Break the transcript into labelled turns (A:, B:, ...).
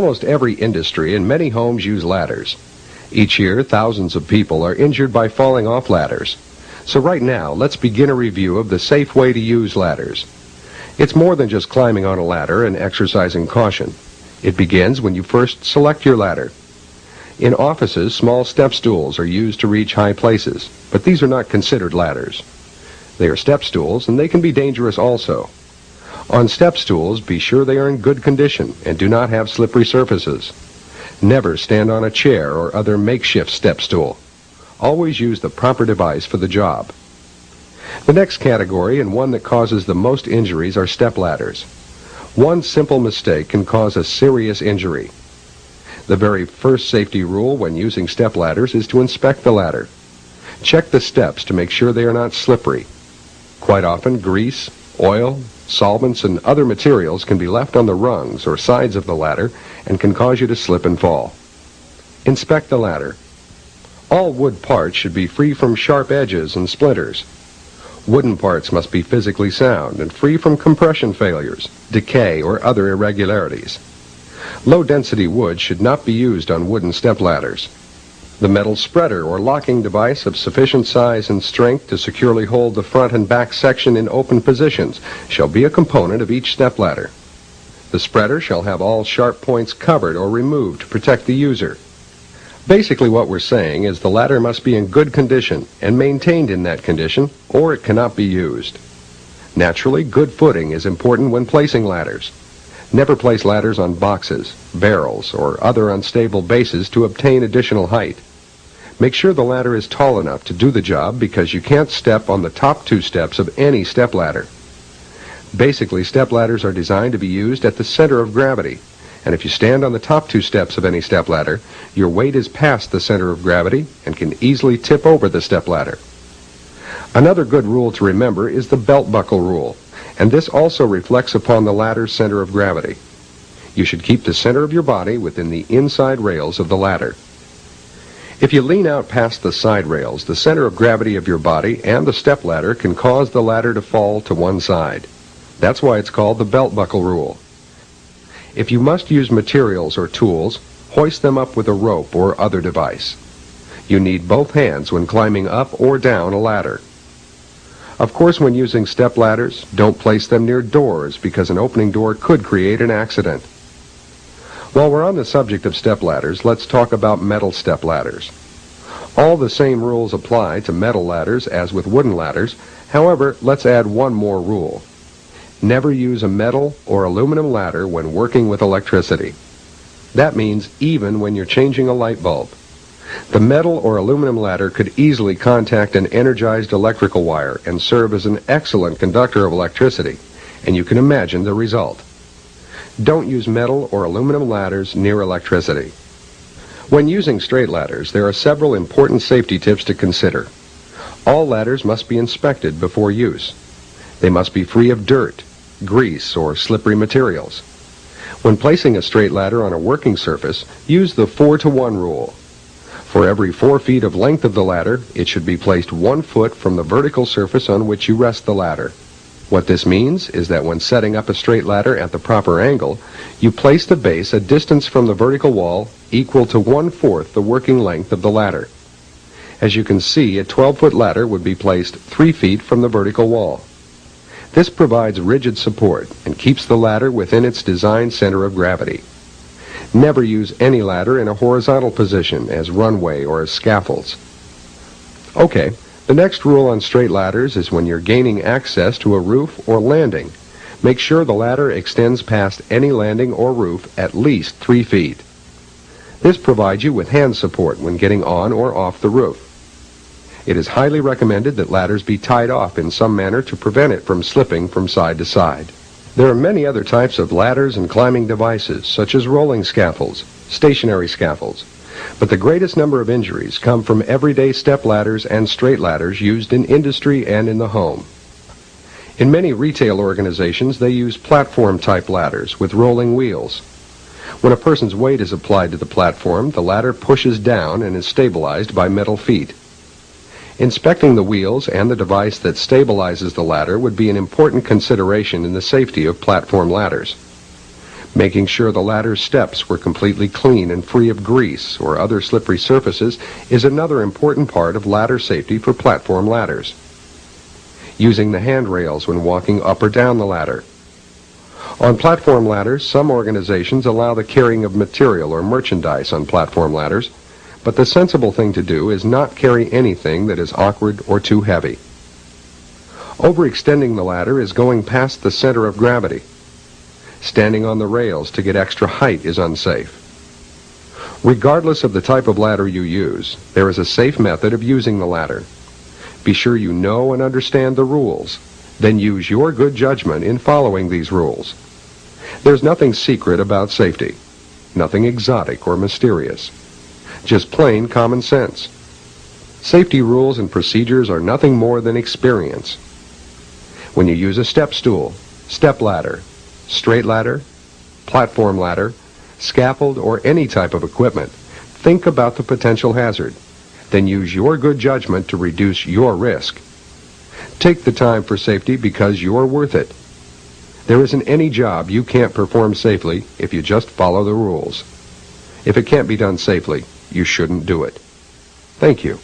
A: Almost every industry and many homes use ladders. Each year, thousands of people are injured by falling off ladders. So right now, let's begin a review of the safe way to use ladders. It's more than just climbing on a ladder and exercising caution. It begins when you first select your ladder. In offices, small step stools are used to reach high places, but these are not considered ladders. They are step stools, and they can be dangerous also. On step stools, be sure they are in good condition and do not have slippery surfaces. Never stand on a chair or other makeshift step stool. Always use the proper device for the job. The next category, and one that causes the most injuries, are step ladders. One simple mistake can cause a serious injury. The very first safety rule when using step ladders is to inspect the ladder. Check the steps to make sure they are not slippery. Quite often, grease, oil, solvents, and other materials can be left on the rungs or sides of the ladder and can cause you to slip and fall. Inspect the ladder. All wood parts should be free from sharp edges and splinters. Wooden parts must be physically sound and free from compression failures, decay, or other irregularities. Low-density wood should not be used on wooden step ladders. The metal spreader or locking device of sufficient size and strength to securely hold the front and back section in open positions shall be a component of each step ladder. The spreader shall have all sharp points covered or removed to protect the user. Basically what we're saying is the ladder must be in good condition and maintained in that condition, or it cannot be used. Naturally, good footing is important when placing ladders. Never place ladders on boxes, barrels, or other unstable bases to obtain additional height. Make sure the ladder is tall enough to do the job because you can't step on the top two steps of any step ladder. Basically, step ladders are designed to be used at the center of gravity, and if you stand on the top two steps of any step ladder, your weight is past the center of gravity and can easily tip over the step ladder. Another good rule to remember is the belt buckle rule, and this also reflects upon the ladder's center of gravity. You should keep the center of your body within the inside rails of the ladder. If you lean out past the side rails, the center of gravity of your body and the step ladder can cause the ladder to fall to one side. That's why it's called the belt buckle rule. If you must use materials or tools, hoist them up with a rope or other device. You need both hands when climbing up or down a ladder. Of course, when using step ladders, don't place them near doors because an opening door could create an accident. While we're on the subject of step ladders, let's talk about metal step ladders. All the same rules apply to metal ladders as with wooden ladders. However, let's add one more rule. Never use a metal or aluminum ladder when working with electricity. That means even when you're changing a light bulb. The metal or aluminum ladder could easily contact an energized electrical wire and serve as an excellent conductor of electricity, and you can imagine the result. Don't use metal or aluminum ladders near electricity. When using straight ladders, there are several important safety tips to consider. All ladders must be inspected before use. They must be free of dirt, grease, or slippery materials. When placing a straight ladder on a working surface, use the 4-to-1 rule. For every 4 feet of length of the ladder, it should be placed 1 foot from the vertical surface on which you rest the ladder. What this means is that when setting up a straight ladder at the proper angle, you place the base a distance from the vertical wall equal to 1/4 the working length of the ladder. As you can see, a 12-foot ladder would be placed 3 feet from the vertical wall. This provides rigid support and keeps the ladder within its designed center of gravity. Never use any ladder in a horizontal position as runway or as scaffolds. Okay, the next rule on straight ladders is when you're gaining access to a roof or landing. Make sure the ladder extends past any landing or roof at least 3 feet. This provides you with hand support when getting on or off the roof. It is highly recommended that ladders be tied off in some manner to prevent it from slipping from side to side. There are many other types of ladders and climbing devices, such as rolling scaffolds, stationary scaffolds, but the greatest number of injuries come from everyday step ladders and straight ladders used in industry and in the home. In many retail organizations, they use platform-type ladders with rolling wheels. When a person's weight is applied to the platform, the ladder pushes down and is stabilized by metal feet. Inspecting the wheels and the device that stabilizes the ladder would be an important consideration in the safety of platform ladders. Making sure the ladder's steps were completely clean and free of grease or other slippery surfaces is another important part of ladder safety for platform ladders. Using the handrails when walking up or down the ladder. On platform ladders, some organizations allow the carrying of material or merchandise on platform ladders, but the sensible thing to do is not carry anything that is awkward or too heavy. Overextending the ladder is going past the center of gravity. Standing on the rails to get extra height is unsafe. Regardless of the type of ladder you use, there is a safe method of using the ladder. Be sure you know and understand the rules, then use your good judgment in following these rules. There's nothing secret about safety, nothing exotic or mysterious, just plain common sense. Safety rules and procedures are nothing more than experience. When you use a step stool, step ladder, straight ladder, platform ladder, scaffold, or any type of equipment, think about the potential hazard. Then use your good judgment to reduce your risk. Take the time for safety because you're worth it. There isn't any job you can't perform safely if you just follow the rules. If it can't be done safely, you shouldn't do it. Thank you.